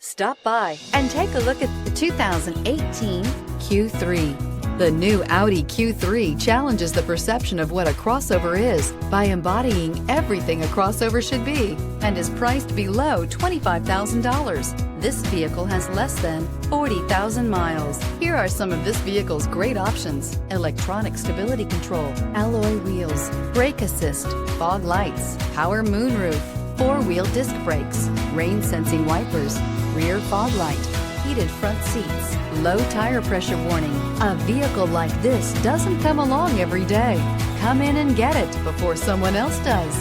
Stop by and take a look at the 2018 Q3. The new Audi Q3 challenges the perception of what a crossover is by embodying everything a crossover should be and is priced below $25,000. This vehicle has less than 40,000 miles. Here are some of this vehicle's great options: electronic stability control, alloy wheels, brake assist, fog lights, power moonroof, four-wheel disc brakes, rain sensing wipers, rear fog light, heated front seats, low tire pressure warning. A vehicle like this doesn't come along every day. Come in and get it before someone else does.